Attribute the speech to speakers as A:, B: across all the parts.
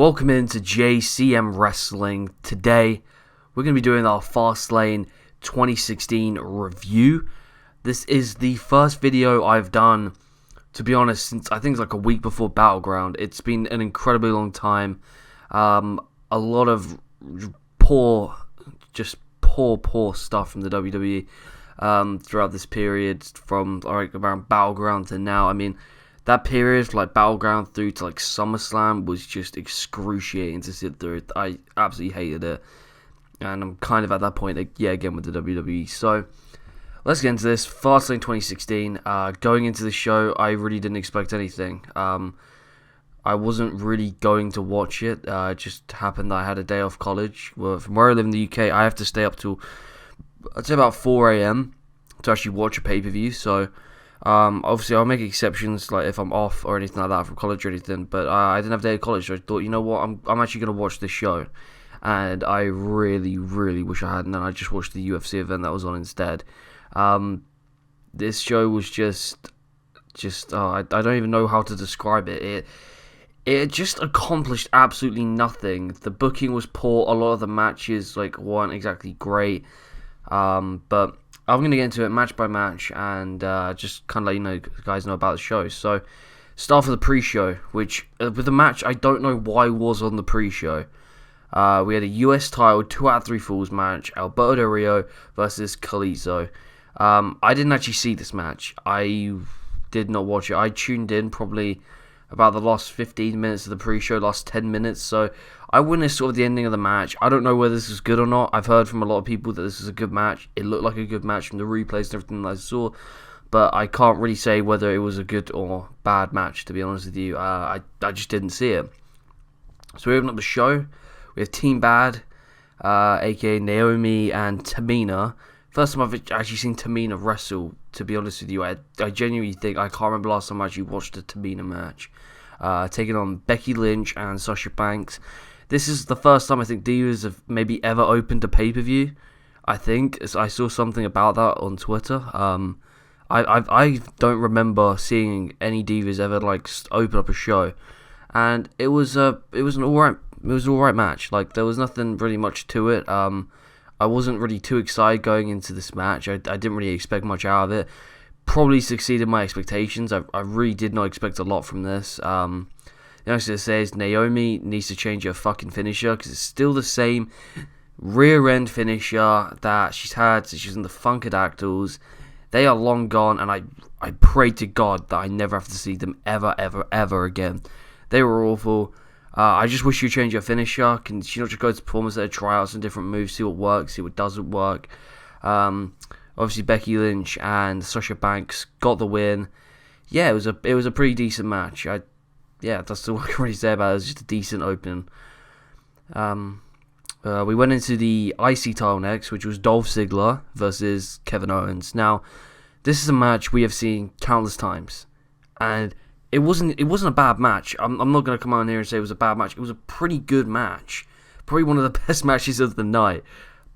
A: Welcome into JCM Wrestling. Today, we're going to be doing our FASTLANE 2016 review. This is the first video I've done, to be honest, since I think it's like a week before Battleground. It's been an incredibly long time. A lot of poor stuff from the WWE throughout this period, from around Battleground to now. I mean, that period, like Battleground through to like SummerSlam, was just excruciating to sit through. I absolutely hated it, and I'm kind of at that point, again with the WWE. So let's get into this FASTLANE 2016. Going into the show, I really didn't expect anything. I wasn't really going to watch it. It just happened that I had a day off college. Well, from where I live in the UK, I have to stay up till, I'd say, about 4 a.m. to actually watch a pay-per-view. So obviously I'll make exceptions, like if I'm off or anything like that from college or anything, but I didn't have a day of college, so I thought, you know what, I'm actually going to watch this show, and I really wish I hadn't, and I just watched the UFC event that was on instead. This show was just I don't even know how to describe it. It just accomplished absolutely nothing. The booking was poor, a lot of the matches weren't exactly great, but I'm going to get into it match by match and just kind of let you guys know about the show. So, start with the pre-show, which, with the match, I don't know why was on the pre-show. We had a US title 2 out of 3 Falls match, Alberto Del Rio versus Kalisto. I didn't actually see this match. I did not watch it. I tuned in probably about the last 15 minutes of the pre-show, last 10 minutes, so I witnessed sort of the ending of the match. I don't know whether this is good or not. I've heard from a lot of people that this is a good match. It looked like a good match from the replays and everything that I saw, but I can't really say whether it was a good or bad match, to be honest with you. I just didn't see it. So we open up the show. We have Team Bad, aka Naomi and Tamina. First time I've actually seen Tamina wrestle, to be honest with you. I genuinely think, I can't remember last time I actually watched a Tamina match. Taking on Becky Lynch and Sasha Banks. This is the first time I think Divas have maybe ever opened a pay-per-view. I think I saw something about that on Twitter. I don't remember seeing any Divas ever open up a show, and it was an alright match. There was nothing really much to it. I wasn't really too excited going into this match. I didn't really expect much out of it. Probably succeeded my expectations. I really did not expect a lot from this. The only thing to say is Naomi needs to change her fucking finisher, because it's still the same rear end finisher that she's had since she's in the Funkadactyls. They are long gone, and I pray to God that I never have to see them ever again. They were awful. I just wish you change your finisher. Can she not just go to Performance Center, try out some different moves, see what works, see what doesn't work? Obviously Becky Lynch and Sasha Banks got the win. Yeah, it was a pretty decent match. That's all I can really say about it. It was just a decent opening. We went into the IC title next, which was Dolph Ziggler versus Kevin Owens. Now, this is a match we have seen countless times, and it wasn't a bad match. I'm not going to come on here and say it was a bad match. It was a pretty good match. Probably one of the best matches of the night.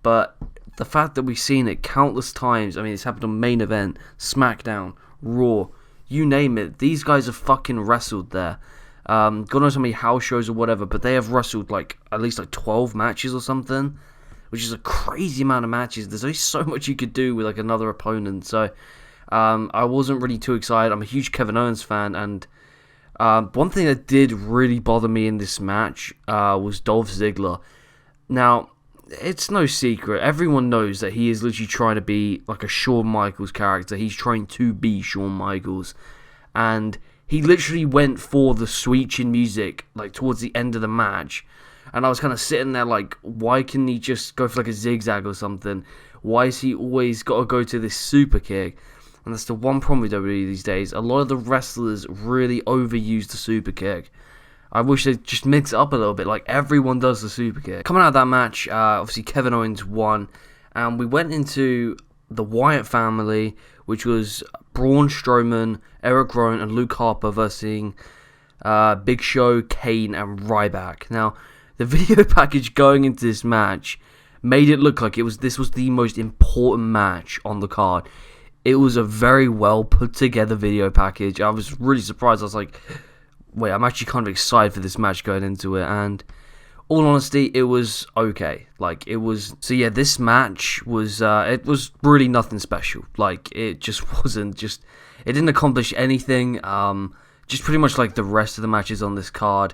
A: But the fact that we've seen it countless times, I mean, it's happened on Main Event, SmackDown, Raw, you name it. These guys have fucking wrestled there. God knows how many house shows or whatever, but they have wrestled at least 12 matches or something, which is a crazy amount of matches. There's only so much you could do with another opponent. So I wasn't really too excited. I'm a huge Kevin Owens fan, and one thing that did really bother me in this match was Dolph Ziggler. Now, it's no secret. Everyone knows that he is literally trying to be like a Shawn Michaels character. He's trying to be Shawn Michaels, and he literally went for the switch in music towards the end of the match, and I was kind of sitting there why can he just go for a zigzag or something? Why is he always got to go to this super kick? And that's the one problem with WWE these days. A lot of the wrestlers really overuse the super kick. I wish they'd just mix it up a little bit. Everyone does the super kick. Coming out of that match, obviously Kevin Owens won. And we went into the Wyatt family, which was Braun Strowman, Eric Rowan, and Luke Harper versus Big Show, Kane, and Ryback. Now, the video package going into this match made it look like this was the most important match on the card. It was a very well put together video package. I was really surprised. I was like, I'm actually kind of excited for this match going into it, and all honesty, it was okay. Like, it was... So yeah, this match was... it was really nothing special. Like, it just wasn't just... It didn't accomplish anything. Just pretty much like the rest of the matches on this card.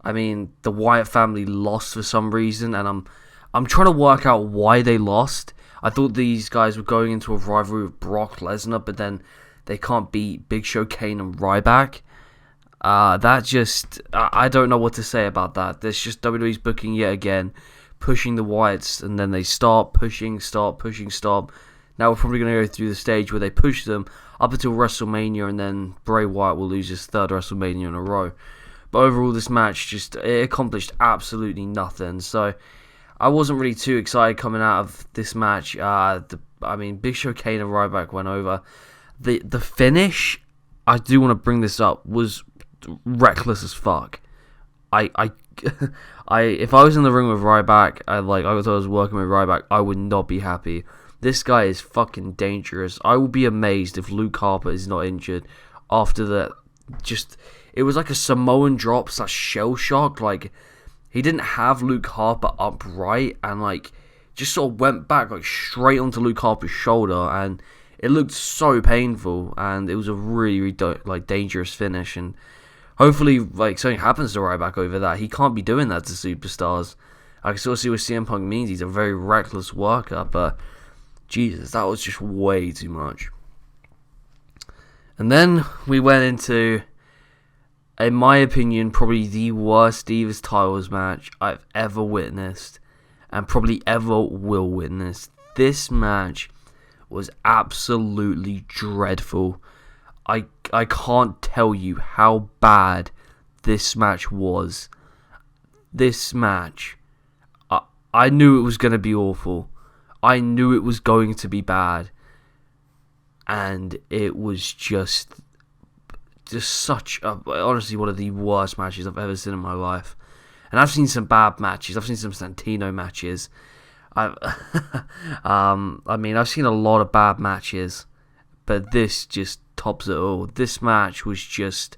A: I mean, the Wyatt family lost for some reason, and I'm trying to work out why they lost. I thought these guys were going into a rivalry with Brock Lesnar, but then they can't beat Big Show, Kane, and Ryback. That just... I don't know what to say about that. There's just WWE's booking yet again, pushing the Wyatts, and then they stop, pushing, stop. Now we're probably going to go through the stage where they push them up until WrestleMania, and then Bray Wyatt will lose his third WrestleMania in a row. But overall, this match just... It accomplished absolutely nothing. So, I wasn't really too excited coming out of this match. Big Show, Kane, and Ryback went over. The finish, I do want to bring this up, was reckless as fuck. If I was in the ring with Ryback, I was working with Ryback, I would not be happy. This guy is fucking dangerous. I will be amazed if Luke Harper is not injured after that. Just, it was like a Samoan drop / shell shock. Like, he didn't have Luke Harper upright, and like, just sort of went back like straight onto Luke Harper's shoulder, and it looked so painful, and it was a really dangerous finish. And hopefully, like, something happens to Ryback over that. He can't be doing that to superstars. I can sort of see what CM Punk means. He's a very reckless worker, but Jesus, that was just way too much. And then we went into, in my opinion, probably the worst Divas titles match I've ever witnessed, and probably ever will witness. This match was absolutely dreadful. I can't tell you how bad this match was. This match, I knew it was going to be awful. I knew it was going to be bad. And it was just such a... Honestly, one of the worst matches I've ever seen in my life. And I've seen some bad matches. I've seen some Santino matches. I've seen a lot of bad matches. But this just tops it all. This match was just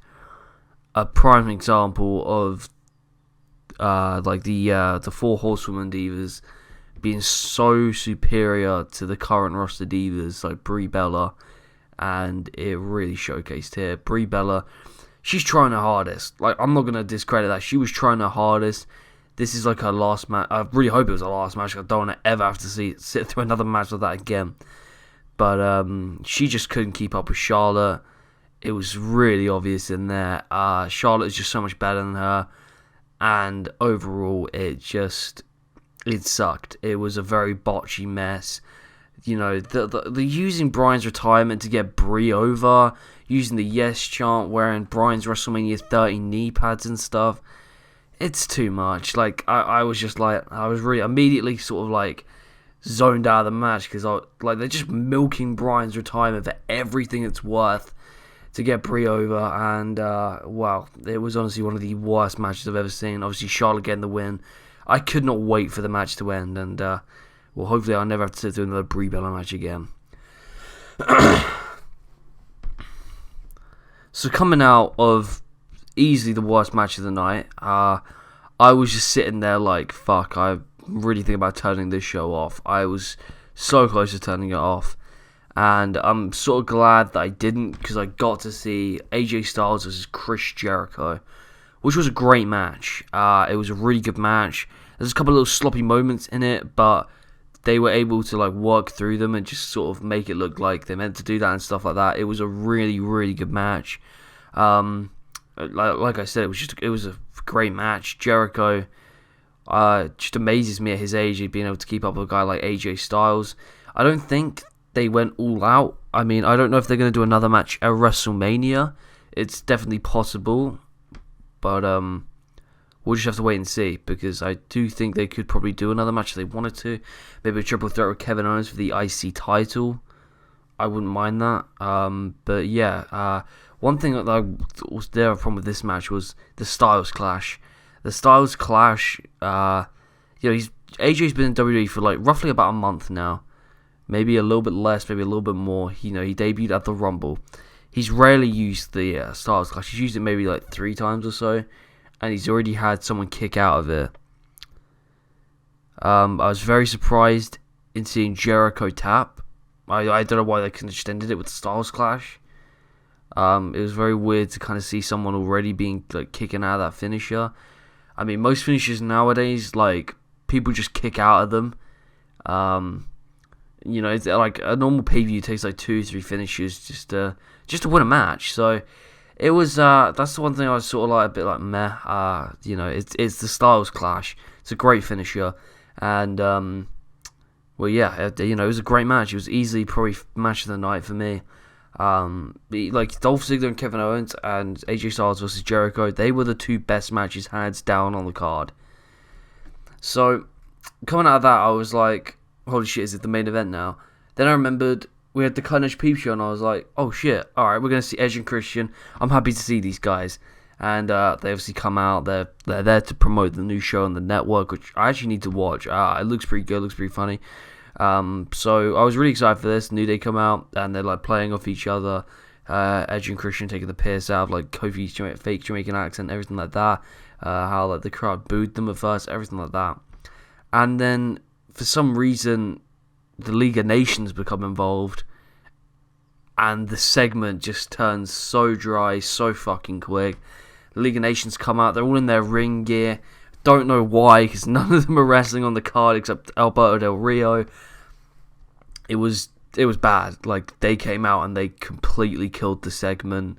A: a prime example of the Four Horsewomen Divas being so superior to the current roster Divas like Brie Bella, and it really showcased here. Brie Bella, she's trying her hardest. Like, I'm not gonna discredit that. She was trying her hardest. This is like her last match. I really hope it was her last match. I don't want to ever have to sit through another match like that again. But she just couldn't keep up with Charlotte. It was really obvious in there. Charlotte is just so much better than her, and overall, it sucked. It was a very botchy mess. You know, the using Bryan's retirement to get Brie over, using the yes chant, wearing Bryan's WrestleMania 30 knee pads and stuff. It's too much. Like, I was really immediately sort of like zoned out of the match, because they're just milking Bryan's retirement for everything it's worth to get Brie over, and wow, it was honestly one of the worst matches I've ever seen. Obviously, Charlotte getting the win. I could not wait for the match to end, and well, hopefully I'll never have to sit through another Brie Bella match again. So, coming out of easily the worst match of the night, I was just sitting there like, fuck, I'm really thinking about turning this show off. I was so close to turning it off, and I'm sort of glad that I didn't, because I got to see AJ Styles versus Chris Jericho, which was a great match. It was a really good match. There's a couple of little sloppy moments in it, but they were able to like work through them and just sort of make it look like they meant to do that and stuff like that. It was a really, really good match. Like I said, it was a great match. Jericho just amazes me at his age, being able to keep up with a guy like AJ Styles. I don't think they went all out. I mean, I don't know if they're going to do another match at WrestleMania. It's definitely possible, but we'll just have to wait and see, because I do think they could probably do another match if they wanted to. Maybe a triple threat with Kevin Owens for the IC title. I wouldn't mind that. But yeah, one thing that was there a problem with this match was the Styles Clash. The Styles Clash, AJ's been in WWE for like roughly about a month now. Maybe a little bit less, maybe a little bit more. You know, he debuted at the Rumble. he's rarely used the Styles Clash. He's used it maybe like 3 times or so, and he's already had someone kick out of it. I was very surprised in seeing Jericho tap. I don't know why they couldn't extended it with the Styles Clash. It was very weird to kind of see someone already being like kicking out of that finisher. I mean, most finishers nowadays, like, people just kick out of them. You know, it's like a normal pay-per-view takes like 2-3 finishes just to win a match. So it was that's the one thing I was sort of like a bit like meh. You know, it's the Styles Clash. It's a great finisher, and well, yeah, you know, it was a great match. It was easily probably match of the night for me. Like Dolph Ziggler and Kevin Owens and AJ Styles versus Jericho, they were the 2 best matches hands down on the card. So coming out of that, I was like, holy shit, is it the main event now? Then I remembered we had the Carnage Peep Show, and I was like, oh shit, alright, we're going to see Edge and Christian. I'm happy to see these guys. And they obviously come out, they're there to promote the new show on the network, which I actually need to watch. It looks pretty good, looks pretty funny. So I was really excited for this. New Day come out, and they're like playing off each other. Edge and Christian taking the piss out of like Kofi's fake Jamaican accent, everything like that. How like the crowd booed them at first, everything like that. And then for some reason, the League of Nations become involved, and the segment just turns so dry, so fucking quick. The League of Nations come out, they're all in their ring gear. Don't know why, because none of them are wrestling on the card except Alberto Del Rio. It was bad. Like, they came out and they completely killed the segment.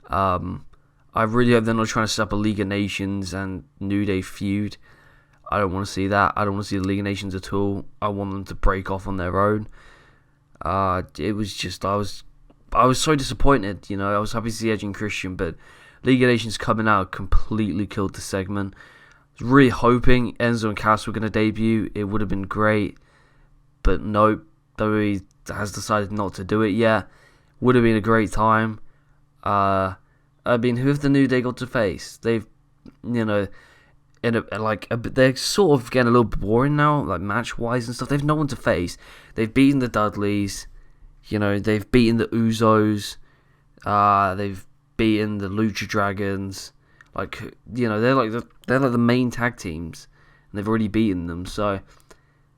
A: I really hope they're not trying to set up a League of Nations and New Day feud. I don't want to see that. I don't want to see the League of Nations at all. I want them to break off on their own. It was just, I was so disappointed. You know, I was happy to see Edge and Christian, but League of Nations coming out completely killed the segment. I was really hoping Enzo and Cass were going to debut. It would have been great, but nope. WWE has decided not to do it yet. Would have been a great time. I mean, who have the New Day got to face? They've, you know, they're sort of getting a little boring now, like match-wise and stuff. They've no one to face. They've beaten the Dudleys. You know, they've beaten the Usos. They've beaten the Lucha Dragons. Like, you know, they're like the main tag teams, and they've already beaten them. So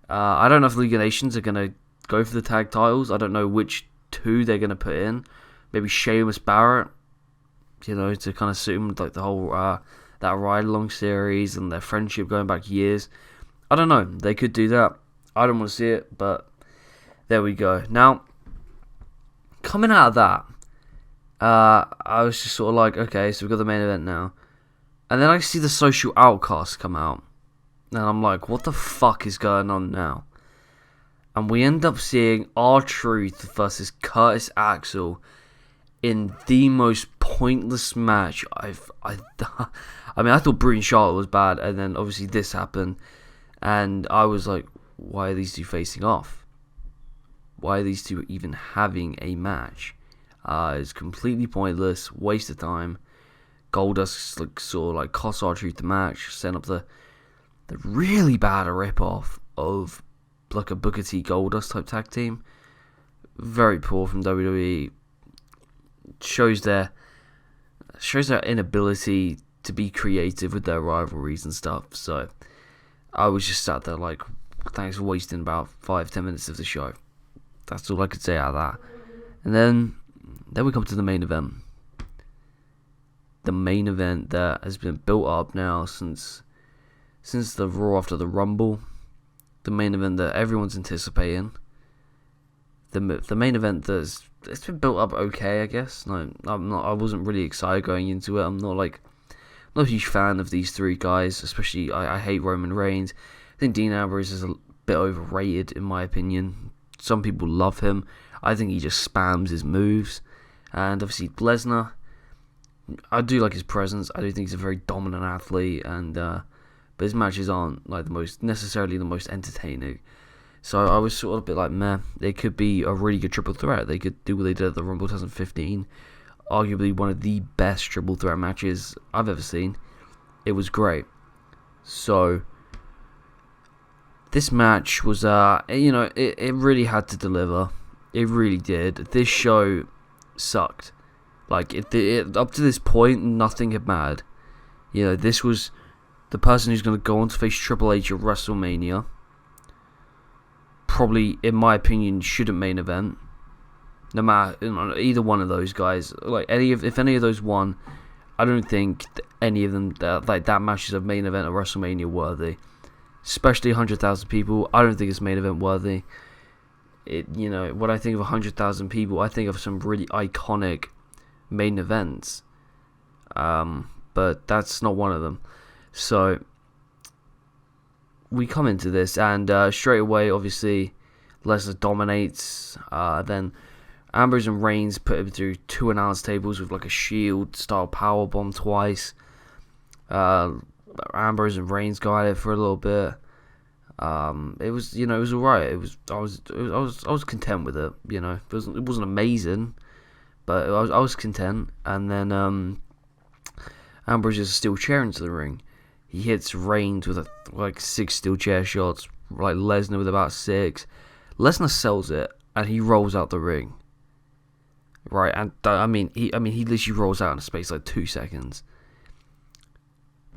A: I don't know if the League of Nations are gonna go for the tag titles. I don't know which 2 they're gonna put in. Maybe Sheamus Barrett, you know, to kind of suit them, like the whole that ride along series and their friendship going back years. I don't know. They could do that. I don't want to see it, but there we go. Now, coming out of that, I was just sort of like, okay, so we've got the main event now. And then I see the Social Outcasts come out. And I'm like, what the fuck is going on now? And we end up seeing R-Truth versus Curtis Axel in the most pointless match I mean, I thought Brie and Charlotte was bad, and then obviously this happened. And I was like, why are these 2 facing off? Why are these 2 even having a match? It's completely pointless, waste of time. Goldust like sort of like cost R-Truth the match, set up the really bad rip-off of like a Booker T Goldust type tag team. Very poor from WWE. Shows their inability to be creative with their rivalries and stuff. So I was just sat there like, thanks for wasting about 5-10 minutes of the show. That's all I could say out of that. And then we come to the main event. The main event that has been built up now since the Raw after the Rumble. The main event that everyone's anticipating. The main event that's it's been built up okay, I guess. No, I wasn't really excited going into it. I'm not a huge fan of these 3 guys, especially I hate Roman Reigns. I think Dean Ambrose is a bit overrated in my opinion. Some people love him. I think he just spams his moves. And obviously Lesnar, I do like his presence. I do think he's a very dominant athlete, and but his matches aren't like necessarily the most entertaining. So I was sort of a bit like, meh, they could be a really good triple threat. They could do what they did at the Rumble 2015. Arguably one of the best triple threat matches I've ever seen. It was great. So this match was, you know, it really had to deliver. It really did. This show sucked. Like, up to this point, nothing had mattered. You know, this was the person who's going to go on to face Triple H at WrestleMania. Probably, in my opinion, shouldn't main event. No matter, either one of those guys. Like, if any of those won, I don't think any of them, that match is a main event of WrestleMania worthy. Especially 100,000 people, I don't think it's main event worthy. When I think of 100,000 people, I think of some really iconic main events. But that's not one of them. So, we come into this, and straight away, obviously, Lesnar dominates. Then Ambrose and Reigns put him through 2 announce tables with like a Shield-style powerbomb twice. Ambrose and Reigns go at it for a little bit. It was alright. I was content with it. It wasn't amazing, but I was content. And then Ambrose just steel chair into the ring. He hits Reigns with 6 steel chair shots, like Lesnar with about 6. Lesnar sells it, and he rolls out the ring. Right, and he literally rolls out in a space like 2 seconds.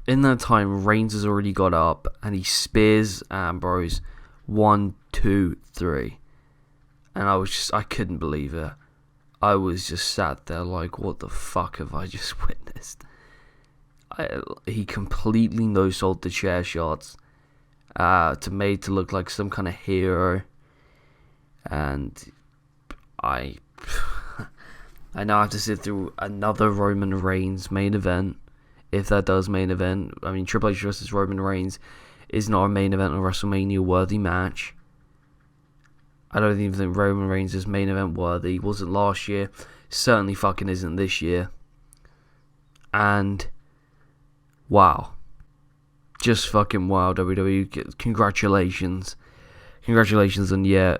A: In that time, Reigns has already got up, and he spears Ambrose 1, 2, 3. And I couldn't believe it. I was just sat there like, what the fuck have I just witnessed? He completely no-sold the chair shots, made to look like some kind of hero. And I now have to sit through another Roman Reigns main event. If that does main event, Triple H versus Roman Reigns is not a main event or WrestleMania worthy match. I don't even think Roman Reigns is main event worthy. Wasn't last year. Certainly fucking isn't this year. And wow. Just fucking wow, WWE. Congratulations. Congratulations on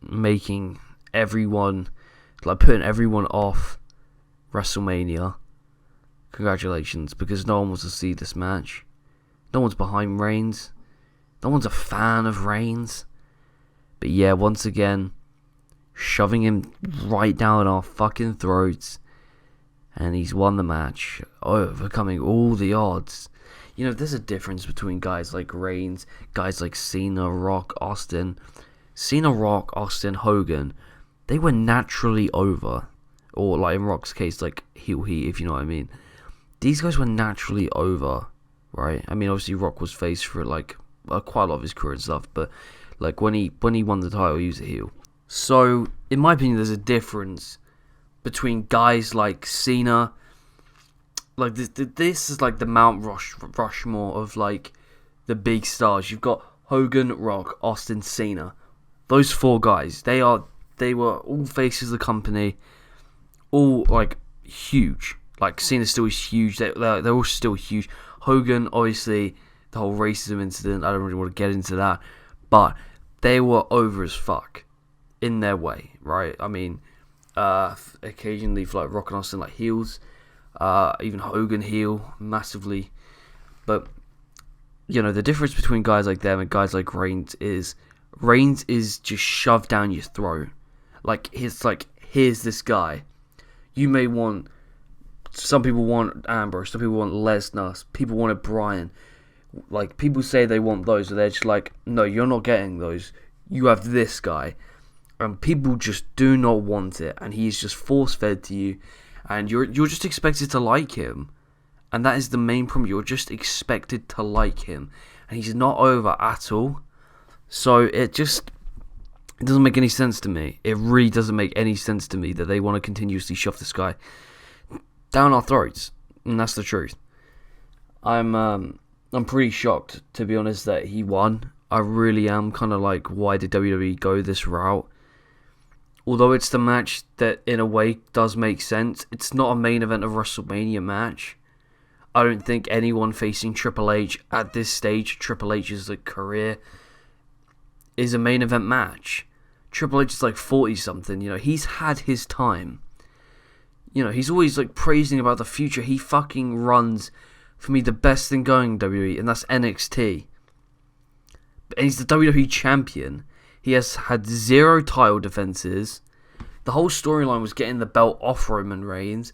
A: making everyone, putting everyone off WrestleMania. Congratulations, because no one wants to see this match. No one's behind Reigns. No one's a fan of Reigns. But yeah, once again, shoving him right down our fucking throats. And he's won the match, overcoming all the odds. There's a difference between guys like Reigns, guys like Cena, Rock, Austin. Cena, Rock, Austin, Hogan, they were naturally over. Or, like in Rock's case, like heel heat, if you know what I mean. These guys were naturally over, right? Obviously Rock was face for quite a lot of his career and stuff, but when he won the title, he was a heel. So, in my opinion, there's a difference between guys like Cena. This is like the Mount Rushmore of the big stars. You've got Hogan, Rock, Austin, Cena. Those 4 guys, they were all faces of the company, all huge. Cena's still huge. They're all still huge. Hogan, obviously, the whole racism incident. I don't really want to get into that, but they were over as fuck in their way, right? Occasionally for Rock and Austin heels, even Hogan heel massively, but the difference between guys like them and guys like Reigns is just shoved down your throat. Here's this guy. You may want. Some people want Ambrose, some people want Lesnar, people wanted Bryan. People say they want those, but they're just no, you're not getting those. You have this guy. And people just do not want it, and he's just force-fed to you, and you're just expected to like him. And that is the main problem. You're just expected to like him, and he's not over at all. So it doesn't make any sense to me. It really doesn't make any sense to me that they want to continuously shove this guy down our throats, and that's the truth. I'm pretty shocked, to be honest, that he won. I really am kind of why did WWE go this route? Although it's the match that, in a way, does make sense. It's not a main event of WrestleMania match. I don't think anyone facing Triple H at this stage, Triple H's career, is a main event match. Triple H is 40-something, he's had his time. He's always praising about the future. He fucking runs, for me, the best thing going in WWE, and that's NXT. And he's the WWE champion. He has had 0 title defenses, The whole storyline was getting the belt off Roman Reigns.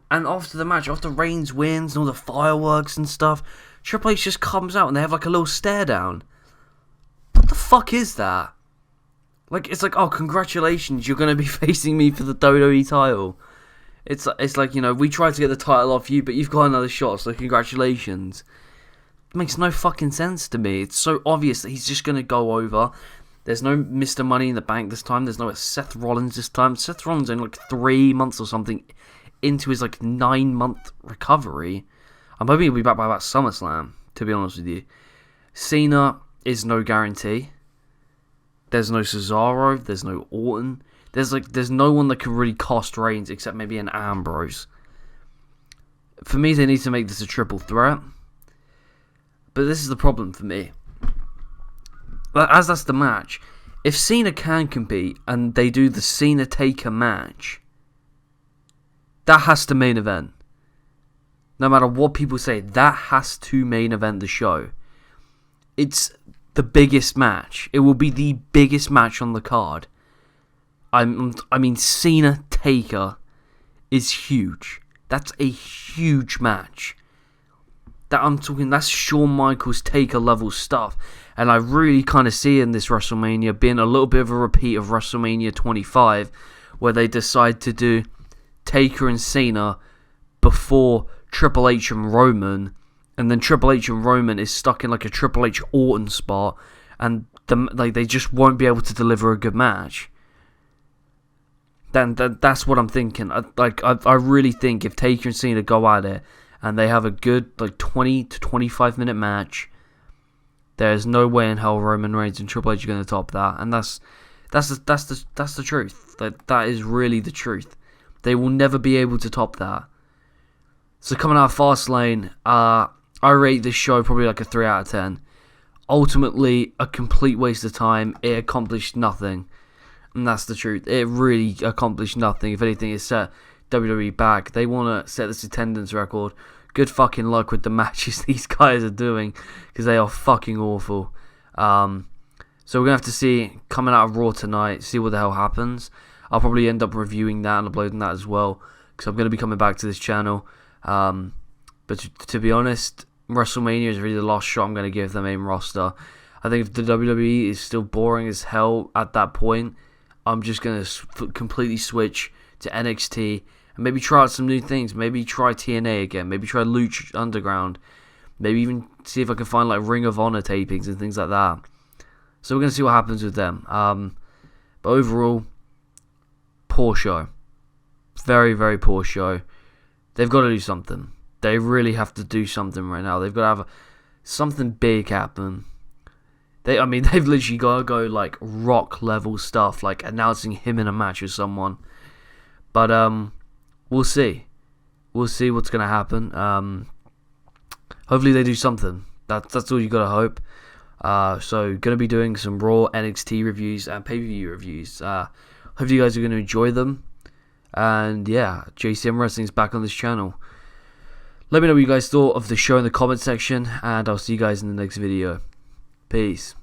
A: And after the match, after Reigns wins and all the fireworks and stuff, Triple H just comes out and they have like a little stare down. What the fuck is that? Like, it's like, oh, congratulations, you're going to be facing me for the WWE title. It's like, you know, we tried to get the title off you, but you've got another shot, so congratulations. It makes no fucking sense to me. It's so obvious that he's just going to go over. There's no Mr. Money in the Bank this time. There's no Seth Rollins this time. Seth Rollins only like 3 months or something into his like 9-month recovery. I'm hoping he'll be back by about SummerSlam, to be honest with you. Cena is no guarantee. There's no Cesaro. There's no Orton. There's no one that can really cost Reigns except maybe an Ambrose. For me, they need to make this a triple threat. But this is the problem for me. As that's the match, if Cena can compete and they do the Cena Taker match, that has to main event. No matter what people say, that has to main event the show. It's the biggest match. It will be the biggest match on the card. I mean, Cena Taker is huge. That's a huge match. That's Shawn Michaels Taker level stuff. And I really kind of see in this WrestleMania being a little bit of a repeat of WrestleMania 25, where they decide to do Taker and Cena before Triple H and Roman, and then Triple H and Roman is stuck in like a Triple H Orton spot, and they just won't be able to deliver a good match. Then that's what I'm thinking. I really think if Taker and Cena go at it and they have a good like 20 to 25 minute match, there's no way in hell Roman Reigns and Triple H are going to top that, and that's the truth. That is really the truth. They will never be able to top that. So coming out of FASTLANE, I rate this show probably like a 3 out of 10. Ultimately, a complete waste of time. It accomplished nothing. And that's the truth. It really accomplished nothing. If anything, it set WWE back. They want to set this attendance record. Good fucking luck with the matches these guys are doing, because they are fucking awful. So we're going to have to see, coming out of Raw tonight, see what the hell happens. I'll probably end up reviewing that and uploading that as well, because I'm going to be coming back to this channel. But to be honest, WrestleMania is really the last shot I'm going to give the main roster. I think if the WWE is still boring as hell at that point, I'm just going to completely switch to NXT and maybe try out some new things. Maybe try TNA again. Maybe try Lucha Underground. Maybe even see if I can find like Ring of Honor tapings and things like that. So we're going to see what happens with them. But overall, poor show. Very, very poor show. They've got to do something. They really have to do something right now. They've got to have something big happen. They've literally got to go like Rock level stuff, like announcing him in a match with someone. But we'll see. We'll see what's gonna happen. Hopefully they do something. That's all you gotta hope. So gonna be doing some Raw, NXT reviews and pay-per-view reviews. Hope you guys are gonna enjoy them. And yeah, JCM Wrestling is back on this channel. Let me know what you guys thought of the show in the comment section, and I'll see you guys in the next video. Peace.